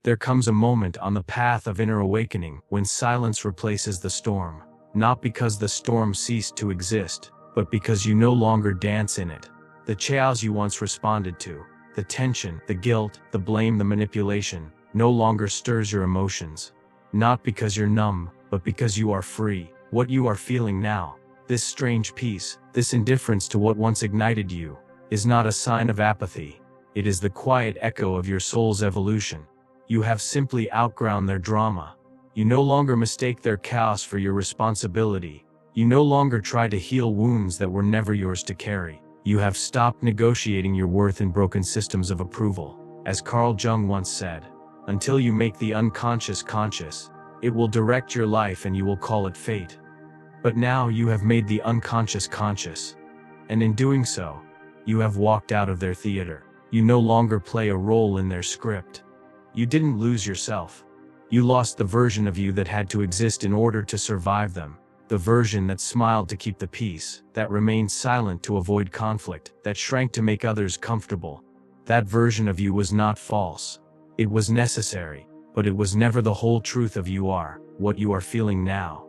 There comes a moment on the path of inner awakening when silence replaces the storm, not because the storm ceased to exist, but because you no longer dance in it. The chaos you once responded to, the tension, the guilt, the blame, the manipulation, no longer stirs your emotions. Not because you're numb, but because you are free. What you are feeling now, this strange peace, this indifference to what once ignited you, is not a sign of apathy. It is the quiet echo of your soul's evolution. You have simply outgrown their drama. You no longer mistake their chaos for your responsibility. You no longer try to heal wounds that were never yours to carry. You have stopped negotiating your worth in broken systems of approval. As Carl Jung once said, until you make the unconscious conscious, it will direct your life and you will call it fate. But now you have made the unconscious conscious. And in doing so, you have walked out of their theater. You no longer play a role in their script. You didn't lose yourself. You lost the version of you that had to exist in order to survive them. The version that smiled to keep the peace, that remained silent to avoid conflict, that shrank to make others comfortable. That version of you was not false. It was necessary, but it was never the whole truth of you are, what you are feeling now.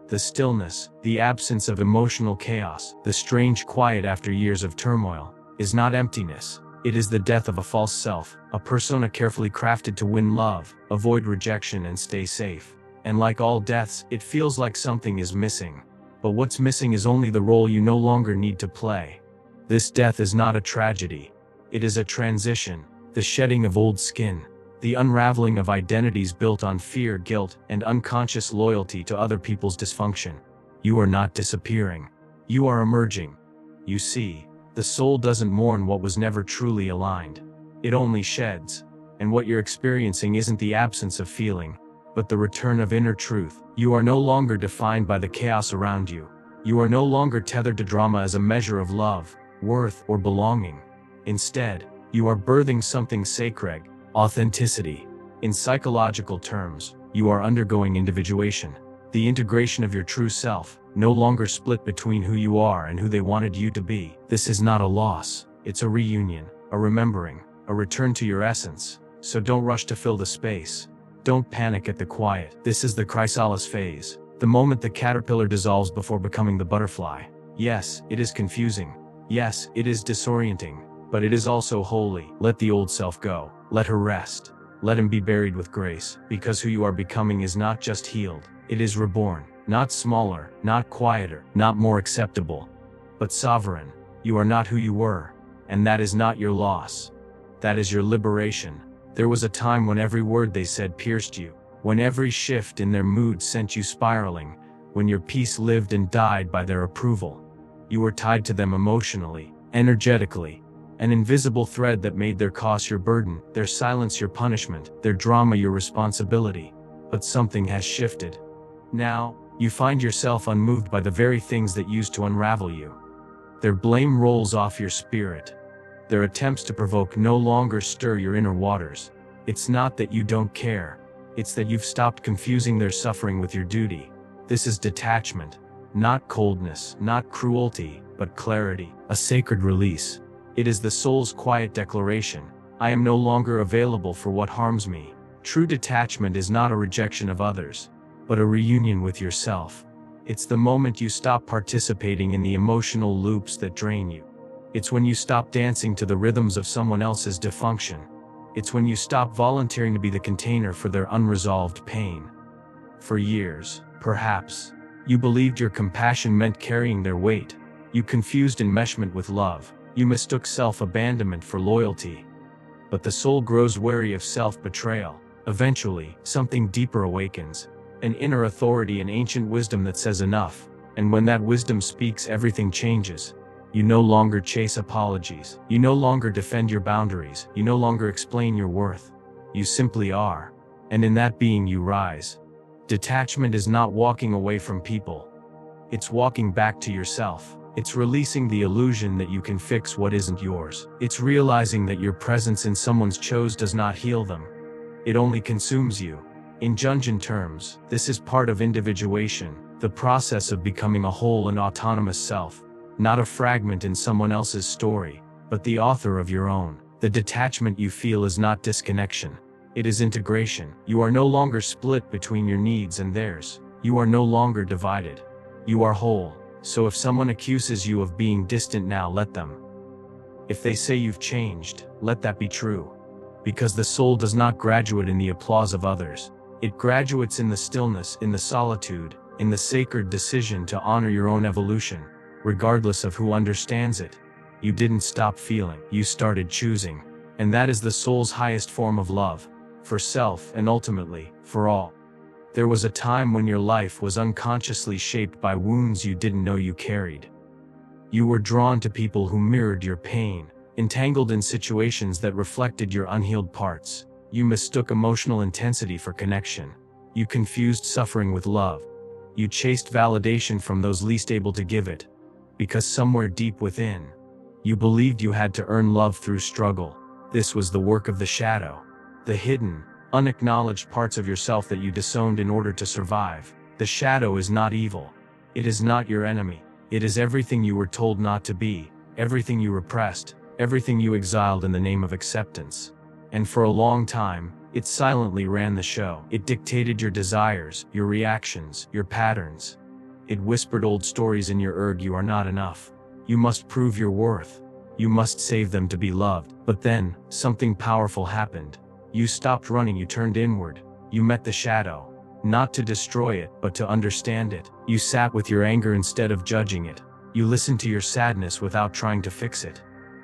The stillness, the absence of emotional chaos, the strange quiet after years of turmoil, is not emptiness. It is the death of a false self, a persona carefully crafted to win love, avoid rejection and stay safe. And like all deaths, it feels like something is missing. But what's missing is only the role you no longer need to play. This death is not a tragedy. It is a transition, the shedding of old skin, the unraveling of identities built on fear, guilt, and unconscious loyalty to other people's dysfunction. You are not disappearing. You are emerging. You see, the soul doesn't mourn what was never truly aligned. It only sheds. And what you're experiencing isn't the absence of feeling, but the return of inner truth. You are no longer defined by the chaos around you. You are no longer tethered to drama as a measure of love, worth, or belonging. Instead, you are birthing something sacred, authenticity. In psychological terms, you are undergoing individuation, the integration of your true self, no longer split between who you are and who they wanted you to be. This is not a loss, it's a reunion, a remembering, a return to your essence. So don't rush to fill the space. Don't panic at the quiet. This is the chrysalis phase, the moment the caterpillar dissolves before becoming the butterfly. Yes, it is confusing. Yes, it is disorienting, but it is also holy. Let the old self go. Let her rest. Let him be buried with grace, because who you are becoming is not just healed, it is reborn. Not smaller, not quieter, not more acceptable, but sovereign. You are not who you were, and that is not your loss. That is your liberation. There was a time when every word they said pierced you, when every shift in their mood sent you spiraling, when your peace lived and died by their approval. You were tied to them emotionally, energetically, an invisible thread that made their cause your burden, their silence your punishment, their drama your responsibility. But something has shifted. Now, you find yourself unmoved by the very things that used to unravel you. Their blame rolls off your spirit. Their attempts to provoke no longer stir your inner waters. It's not that you don't care. It's that you've stopped confusing their suffering with your duty. This is detachment. Not coldness, not cruelty, but clarity, a sacred release. It is the soul's quiet declaration. I am no longer available for what harms me. True detachment is not a rejection of others, but a reunion with yourself. It's the moment you stop participating in the emotional loops that drain you. It's when you stop dancing to the rhythms of someone else's dysfunction. It's when you stop volunteering to be the container for their unresolved pain. For years, perhaps, you believed your compassion meant carrying their weight. You confused enmeshment with love. You mistook self-abandonment for loyalty. But the soul grows wary of self-betrayal. Eventually, something deeper awakens. An inner authority and ancient wisdom that says enough. And when that wisdom speaks, everything changes. You no longer chase apologies. You no longer defend your boundaries. You no longer explain your worth. You simply are. And in that being you rise. Detachment is not walking away from people. It's walking back to yourself. It's releasing the illusion that you can fix what isn't yours. It's realizing that your presence in someone's chose does not heal them. It only consumes you. In Jungian terms, this is part of individuation, the process of becoming a whole and autonomous self, not a fragment in someone else's story, but the author of your own. The detachment you feel is not disconnection. It is integration. You are no longer split between your needs and theirs. You are no longer divided. You are whole. So if someone accuses you of being distant now, let them. If they say you've changed, let that be true. Because the soul does not graduate in the applause of others. It graduates in the stillness, in the solitude, in the sacred decision to honor your own evolution, regardless of who understands it. You didn't stop feeling, you started choosing. And that is the soul's highest form of love, for self and ultimately, for all. There was a time when your life was unconsciously shaped by wounds you didn't know you carried. You were drawn to people who mirrored your pain, entangled in situations that reflected your unhealed parts. You mistook emotional intensity for connection. You confused suffering with love. You chased validation from those least able to give it. Because somewhere deep within, you believed you had to earn love through struggle. This was the work of the shadow. The hidden, unacknowledged parts of yourself that you disowned in order to survive. The shadow is not evil. It is not your enemy. It is everything you were told not to be, everything you repressed, everything you exiled in the name of acceptance. And for a long time, it silently ran the show. It dictated your desires, your reactions, your patterns. It whispered old stories in your urge: you are not enough. You must prove your worth. You must save them to be loved. But then, something powerful happened. You stopped running, you turned inward. You met the shadow. Not to destroy it, but to understand it. You sat with your anger instead of judging it. You listened to your sadness without trying to fix it.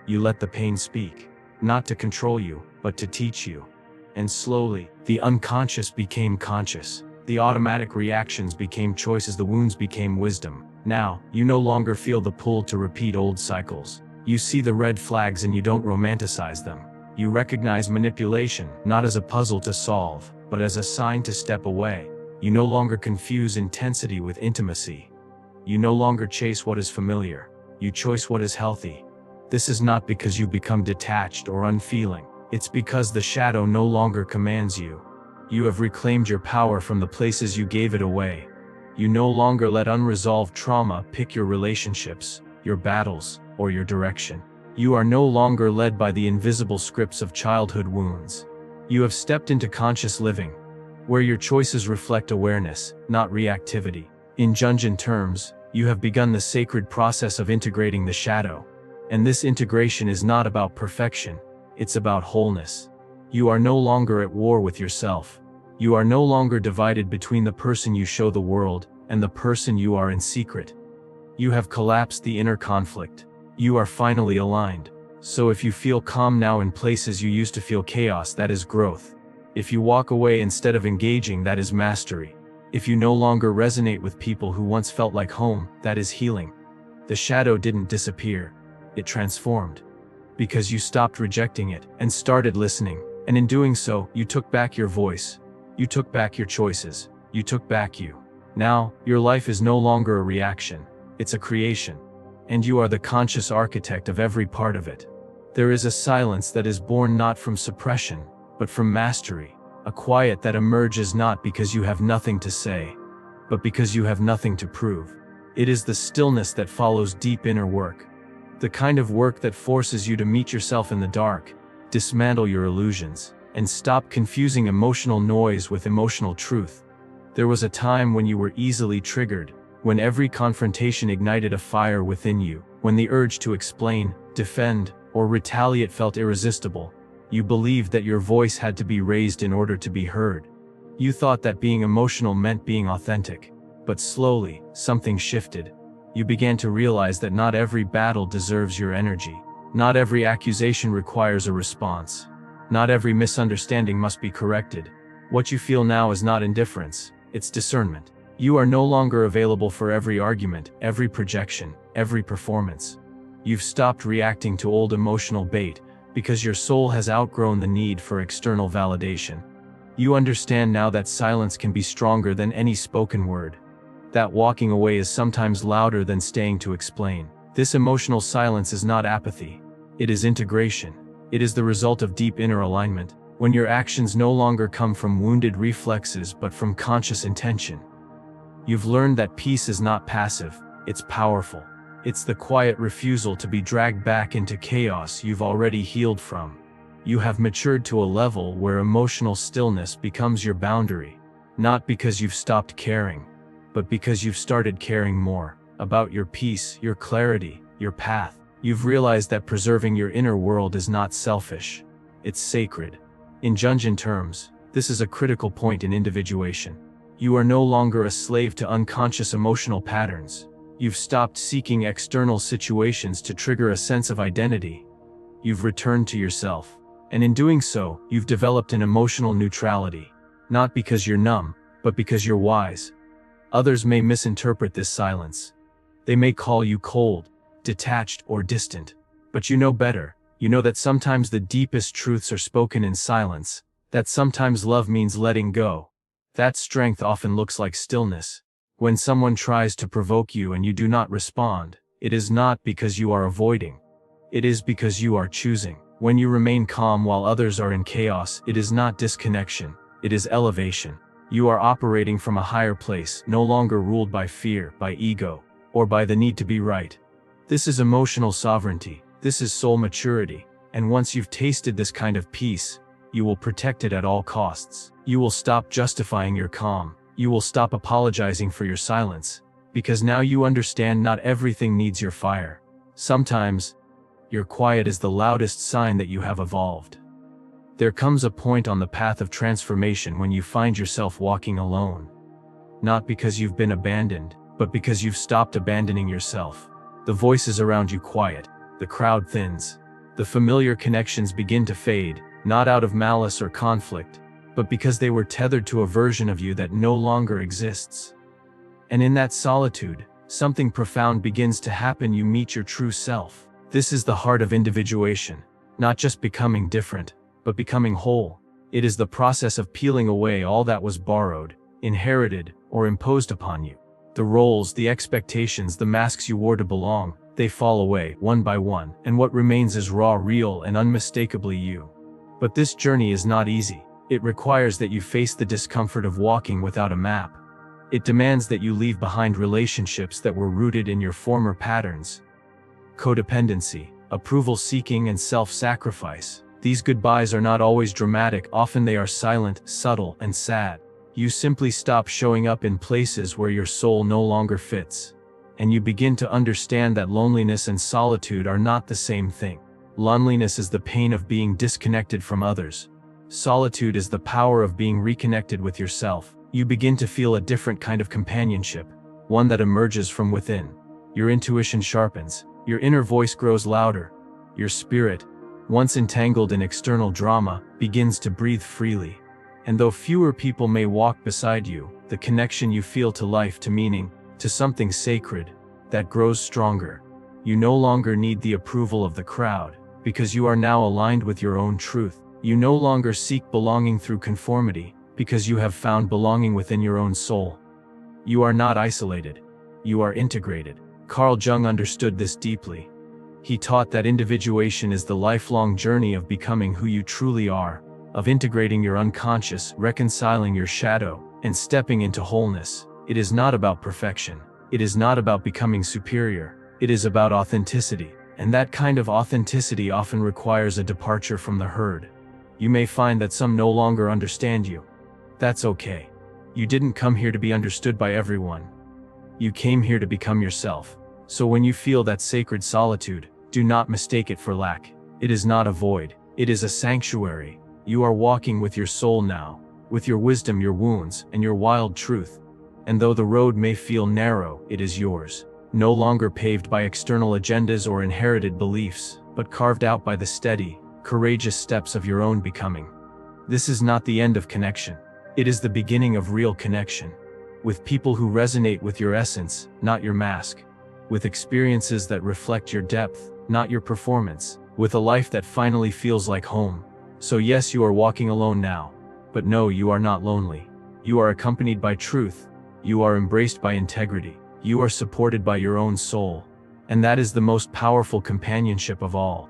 You let the pain speak. Not to control you, but to teach you. And slowly, the unconscious became conscious. The automatic reactions became choices, the wounds became wisdom. Now, you no longer feel the pull to repeat old cycles. You see the red flags and you don't romanticize them. You recognize manipulation, not as a puzzle to solve, but as a sign to step away. You no longer confuse intensity with intimacy. You no longer chase what is familiar. You choose what is healthy. This is not because you become detached or unfeeling. It's because the shadow no longer commands you. You have reclaimed your power from the places you gave it away. You no longer let unresolved trauma pick your relationships, your battles, or your direction. You are no longer led by the invisible scripts of childhood wounds. You have stepped into conscious living, where your choices reflect awareness, not reactivity. In Jungian terms, you have begun the sacred process of integrating the shadow. And this integration is not about perfection, it's about wholeness. You are no longer at war with yourself. You are no longer divided between the person you show the world and the person you are in secret. You have collapsed the inner conflict. You are finally aligned. So if you feel calm now in places you used to feel chaos, that is growth. If you walk away instead of engaging, that is mastery. If you no longer resonate with people who once felt like home, that is healing. The shadow didn't disappear. It transformed. Because you stopped rejecting it and started listening. And in doing so, you took back your voice. You took back your choices. You took back you. Now, your life is no longer a reaction. It's a creation. And you are the conscious architect of every part of it. There is a silence that is born not from suppression, but from mastery. A quiet that emerges not because you have nothing to say, but because you have nothing to prove. It is the stillness that follows deep inner work. The kind of work that forces you to meet yourself in the dark, dismantle your illusions, and stop confusing emotional noise with emotional truth. There was a time when you were easily triggered, when every confrontation ignited a fire within you, when the urge to explain, defend, or retaliate felt irresistible. You believed that your voice had to be raised in order to be heard. You thought that being emotional meant being authentic. But slowly, something shifted. You began to realize that not every battle deserves your energy. Not every accusation requires a response. Not every misunderstanding must be corrected. What you feel now is not indifference, it's discernment. You are no longer available for every argument, every projection, every performance. You've stopped reacting to old emotional bait, because your soul has outgrown the need for external validation. You understand now that silence can be stronger than any spoken word. That walking away is sometimes louder than staying to explain. This emotional silence is not apathy. It is integration. It is the result of deep inner alignment, when your actions no longer come from wounded reflexes but from conscious intention. You've learned that peace is not passive, it's powerful. It's the quiet refusal to be dragged back into chaos you've already healed from. You have matured to a level where emotional stillness becomes your boundary, not because you've stopped caring, but because you've started caring more about your peace, your clarity, your path. You've realized that preserving your inner world is not selfish, it's sacred. In Jungian terms, this is a critical point in individuation. You are no longer a slave to unconscious emotional patterns. You've stopped seeking external situations to trigger a sense of identity. You've returned to yourself. And in doing so, you've developed an emotional neutrality. Not because you're numb, but because you're wise. Others may misinterpret this silence. They may call you cold, detached, or distant. But you know better. You know that sometimes the deepest truths are spoken in silence, that sometimes love means letting go. That strength often looks like stillness. When someone tries to provoke you and you do not respond, it is not because you are avoiding. It is because you are choosing. When you remain calm while others are in chaos, it is not disconnection, it is elevation. You are operating from a higher place, no longer ruled by fear, by ego, or by the need to be right. This is emotional sovereignty. This is soul maturity, and once you've tasted this kind of peace, you will protect it at all costs. You will stop justifying your calm. You will stop apologizing for your silence, because now you understand not everything needs your fire. Sometimes, your quiet is the loudest sign that you have evolved. There comes a point on the path of transformation when you find yourself walking alone. Not because you've been abandoned, but because you've stopped abandoning yourself. The voices around you quiet. The crowd thins. The familiar connections begin to fade, not out of malice or conflict, but because they were tethered to a version of you that no longer exists. And in that solitude, something profound begins to happen. You meet your true self. This is the heart of individuation, not just becoming different, but becoming whole. It is the process of peeling away all that was borrowed, inherited, or imposed upon you. The roles, the expectations, the masks you wore to belong, they fall away, one by one, and what remains is raw, real, and unmistakably you. But this journey is not easy. It requires that you face the discomfort of walking without a map. It demands that you leave behind relationships that were rooted in your former patterns. Codependency, approval-seeking, and self-sacrifice. These goodbyes are not always dramatic. Often they are silent, subtle, and sad. You simply stop showing up in places where your soul no longer fits. And you begin to understand that loneliness and solitude are not the same thing. Loneliness is the pain of being disconnected from others. Solitude is the power of being reconnected with yourself. You begin to feel a different kind of companionship, one that emerges from within. Your intuition sharpens, your inner voice grows louder. Your spirit, once entangled in external drama, begins to breathe freely. And though fewer people may walk beside you, the connection you feel to life, to meaning, to something sacred, that grows stronger. You no longer need the approval of the crowd, because you are now aligned with your own truth. You no longer seek belonging through conformity, because you have found belonging within your own soul. You are not isolated. You are integrated. Carl Jung understood this deeply. He taught that individuation is the lifelong journey of becoming who you truly are, of integrating your unconscious, reconciling your shadow, and stepping into wholeness. It is not about perfection. It is not about becoming superior. It is about authenticity. And that kind of authenticity often requires a departure from the herd. You may find that some no longer understand you. That's okay. You didn't come here to be understood by everyone. You came here to become yourself. So when you feel that sacred solitude, do not mistake it for lack. It is not a void. It is a sanctuary. You are walking with your soul now, with your wisdom, your wounds, and your wild truth. And though the road may feel narrow, it is yours. No longer paved by external agendas or inherited beliefs, but carved out by the steady, courageous steps of your own becoming. This is not the end of connection. It is the beginning of real connection. With people who resonate with your essence, not your mask. With experiences that reflect your depth, not your performance. With a life that finally feels like home. So yes, you are walking alone now. But no, you are not lonely. You are accompanied by truth. You are embraced by integrity. You are supported by your own soul. And that is the most powerful companionship of all.